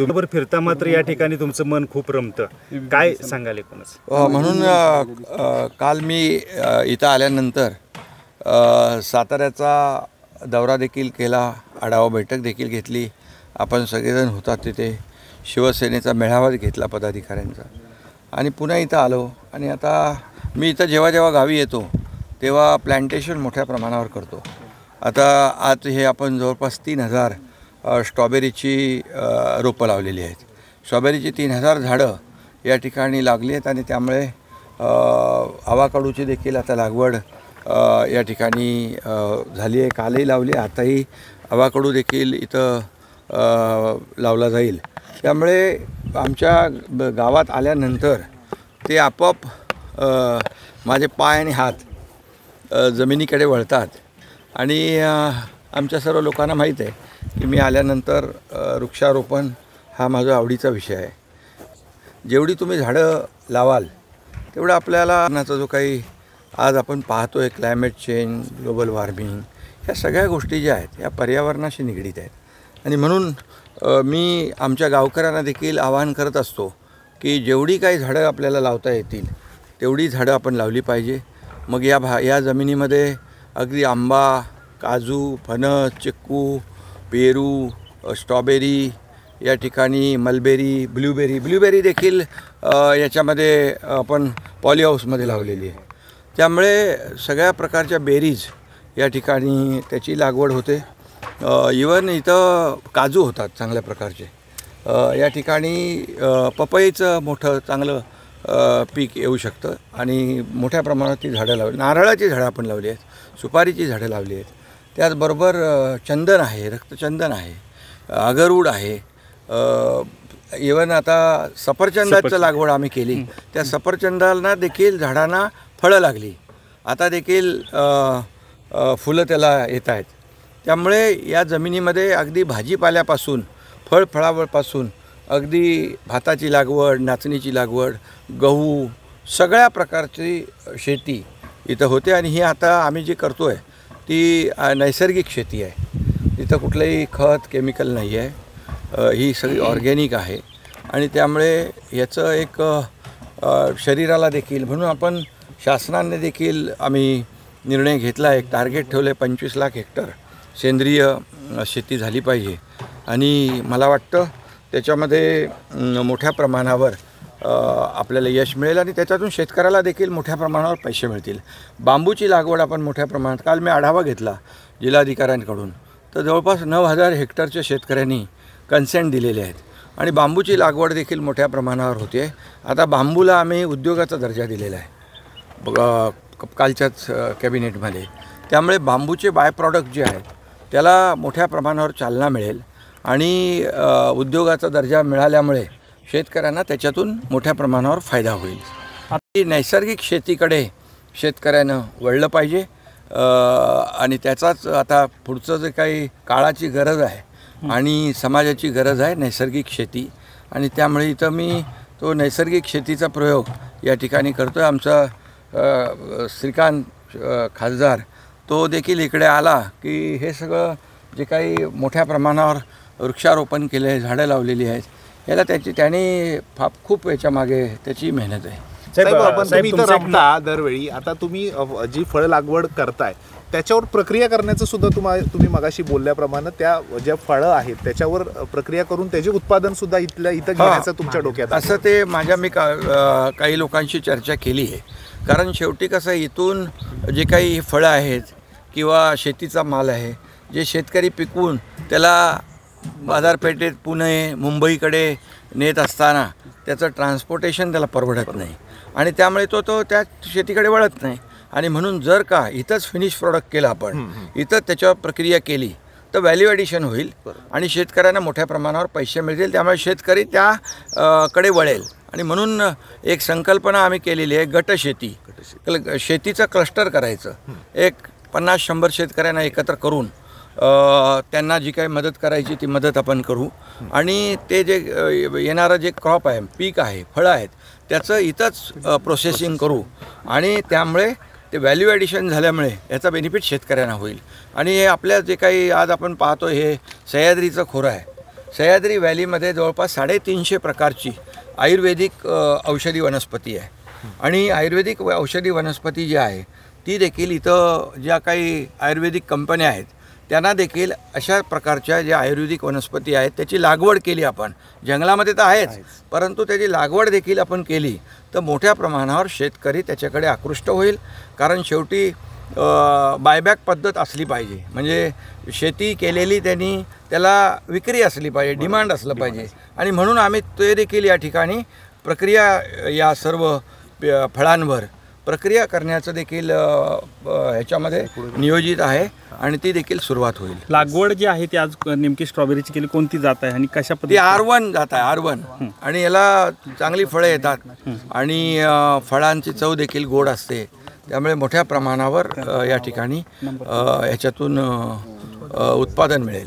तुम्ही फिरता मात्र या ठिकाणी तुमचं मन खूप रमतं, काय सांगाल एकूणच? म्हणून काल मी इथं आल्यानंतर साताऱ्याचा दौरा देखील केला, आढावा बैठक देखील घेतली. आपण सगळेजण होतात तिथे. शिवसेनेचा मेळावा घेतला पदाधिकाऱ्यांचा आणि पुन्हा इथं आलो. आणि आता मी इथं जेव्हा जेव्हा गावी येतो तेव्हा प्लॅन्टेशन मोठ्या प्रमाणावर करतो. आता आज हे आपण जवळपास 3000 स्ट्रॉबेरीची रोपं लावलेली आहेत. स्ट्रॉबेरीची 3000 झाडं या ठिकाणी लागली आहेत आणि त्यामुळे आवाकाडूची देखील आता लागवड या ठिकाणी झाली आहे. कालही लावली, आताही आवाकाडू देखील इथं लावला जाईल. त्यामुळे आमच्या गावात आल्यानंतर ते आपोआप माझे पाय आणि हात जमिनीकडे वळतात. आणि आमच्या सर्व लोकांना माहीत आहे की मी आल्यानंतर वृक्षारोपण हा माझा आवडीचा विषय आहे. जेवढी तुम्ही झाडं लावाल तेवढं आपल्याला जो काही आज आपण पाहतो आहे क्लायमेट चेंज, ग्लोबल वॉर्मिंग, ह्या सगळ्या गोष्टी ज्या आहेत या पर्यावरणाशी निगडीत आहेत. आणि म्हणून मी आमच्या गावकऱ्यांना देखील आवाहन करत असतो की जेवढी काही झाडं आपल्याला लावता येतील तेवढी झाडं आपण लावली पाहिजे. मग या जमिनीमध्ये अगदी आंबा, काजू, फणस, चिक्कू, पेरू, स्ट्रॉबेरी, या ठिकाणी मलबेरी, ब्ल्यूबेरी देखील याच्यामध्ये आपण पॉली हाऊसमध्ये लावलेली आहे. त्यामुळे सगळ्या प्रकारच्या बेरीज या ठिकाणी त्याची लागवड होते. इवन इथं काजू होतात चांगल्या प्रकारचे. या ठिकाणी पपईचं मोठं चांगलं पीक येऊ शकतं आणि मोठ्या प्रमाणात ती झाडं लावली. नारळाची झाडं आपण लावली आहेत, सुपारीची झाडं लावली आहेत. त्याचबरोबर चंदन आहे, रक्तचंदन आहे, अगरवूड आहे. इवन आता सफरचंदाचं लागवड आम्ही केली. त्या सफरचंदाला देखील झाडांना फळं लागली. आता देखील फुलं त्याला येत आहेत. त्यामुळे या जमिनीमध्ये अगदी भाजीपाल्यापासून फळावळपासून अगदी भाताची लागवड, नाचणीची लागवड, गहू, सगळ्या प्रकारची शेती इथं होते. आणि ही आता आम्ही जी करतो आहे ती नैसर्गिक शेती आहे. इथं कुठलंही खत, केमिकल नाही आहे. ही सगळी ऑर्गॅनिक आहे. आणि त्यामुळे याचं एक शरीराला देखील, म्हणून आपण शासनाने देखील आम्ही निर्णय घेतला, एक टार्गेट ठेवलं आहे 25 लाख हेक्टर सेंद्रिय शेती झाली पाहिजे. आणि मला वाटतं त्याच्यामध्ये मोठ्या प्रमाणावर आपल्याला यश मिळेल आणि त्याच्यातून शेतकऱ्याला देखील मोठ्या प्रमाणावर पैसे मिळतील. बांबूची लागवड आपण मोठ्या प्रमाणात, काल मी आढावा घेतला जिल्हाधिकाऱ्यांकडून, तर जवळपास 9000 हेक्टरच्या शेतकऱ्यांनी कन्सेंट दिलेले आहेत आणि बांबूची लागवड देखील मोठ्या प्रमाणावर होते. आता बांबूला आम्ही उद्योगाचा दर्जा दिलेला आहे कालच्याच कॅबिनेटमध्ये. त्यामुळे बांबूचे बाय प्रॉडक्ट जे आहेत त्याला मोठ्या प्रमाणावर चालना मिळेल आणि उद्योगाचा दर्जा मिळाल्यामुळे शेतकऱ्यांना त्याच्यातून मोठ्या प्रमाणावर फायदा होईल. आता नैसर्गिक शेतीकडे शेतकऱ्यानं वळलं पाहिजे आणि त्याचाच आता पुढचं जे काही काळाची गरज आहे आणि समाजाची गरज आहे नैसर्गिक शेती. आणि त्यामुळे इथं मी तो नैसर्गिक शेतीचा प्रयोग या ठिकाणी करतो आहे. आमचा श्रीकांत खासदार तो देखील इकडे आला की हे सगळं जे काही मोठ्या प्रमाणावर वृक्षारोपण केलं आहे, झाडं लावलेली आहेत, याला त्याने खूप याच्यामागे त्याची मेहनत आहे. तुम्ही इथं रमता दरवेळी. आता तुम्ही जी फळ लागवड करताय त्याच्यावर प्रक्रिया करण्याचं सुद्धा तुम्ही मगाशी बोलल्याप्रमाणे त्या ज्या फळं आहेत त्याच्यावर प्रक्रिया करून त्याचे उत्पादन सुद्धा इथं घेण्याचं तुमच्या डोक्यात असं ते मी काही लोकांशी चर्चा केली आहे. कारण शेवटी कसं इथून जे काही फळं आहेत किंवा शेतीचा माल आहे जे शेतकरी पिकवून त्याला बाजारपेठेत पुणे, मुंबईकडे नेत असताना त्याचं ट्रान्सपोर्टेशन त्याला परवडत नाही आणि त्यामुळे तो त्या शेतीकडे वळत नाही. आणि म्हणून जर का इथंच फिनिश प्रॉडक्ट केलं आपण, इथं त्याच्यावर प्रक्रिया केली तर व्हॅल्यू ॲडिशन होईल आणि शेतकऱ्यांना मोठ्या प्रमाणावर पैसे मिळतील. त्यामुळे शेतकरी त्याकडे वळेल. आणि म्हणून एक संकल्पना आम्ही केलेली आहे, गट शेती. शेतीचं क्लस्टर करायचं, एक 50-100 शेतकऱ्यांना एकत्र करून त्यांना जी काही मदत करायची ती मदत आपण करू आणि ते जे येणारं जे क्रॉप आहे, पीक आहे, फळं आहेत, त्याचं इथंच प्रोसेसिंग करू आणि त्यामुळे ते व्हॅल्यू ॲडिशन झाल्यामुळे याचा बेनिफिट शेतकऱ्यांना होईल. आणि हे आपल्या जे काही आज आपण पाहतो हे सह्याद्रीचं खोरं आहे सह्याद्री व्हॅलीमध्ये जवळपास 350 प्रकारची आयुर्वेदिक औषधी वनस्पती आहे आणि आयुर्वेदिक औषधी वनस्पती जी आहे ती देखील इथं ज्या काही आयुर्वेदिक कंपन्या आहेत त्यांना देखील अशा प्रकारच्या ज्या आयुर्वेदिक वनस्पती आहेत त्याची लागवड केली आपण. जंगलामध्ये तर आहेच, परंतु त्याची लागवड देखील आपण केली तर मोठ्या प्रमाणावर शेतकरी त्याच्याकडे आकृष्ट होईल. कारण शेवटी बायबॅक पद्धत असली पाहिजे, म्हणजे शेती केलेली त्यांनी त्याला विक्री असली पाहिजे, डिमांड असलं पाहिजे. आणि म्हणून आम्ही ते देखील या ठिकाणी प्रक्रिया या सर्व फळांवर प्रक्रिया करण्याचं देखील ह्याच्यामध्ये नियोजित आहे आणि ती देखील सुरुवात होईल. लागवड जी आहे ती आज नेमकी स्ट्रॉबेरीची केली कोणती जात आहे आणि कशा ती R1 जात आहे, R1. आणि याला चांगली फळं येतात आणि फळांची चव देखील गोड असते. त्यामुळे मोठ्या प्रमाणावर या ठिकाणी ह्याच्यातून उत्पादन मिळेल.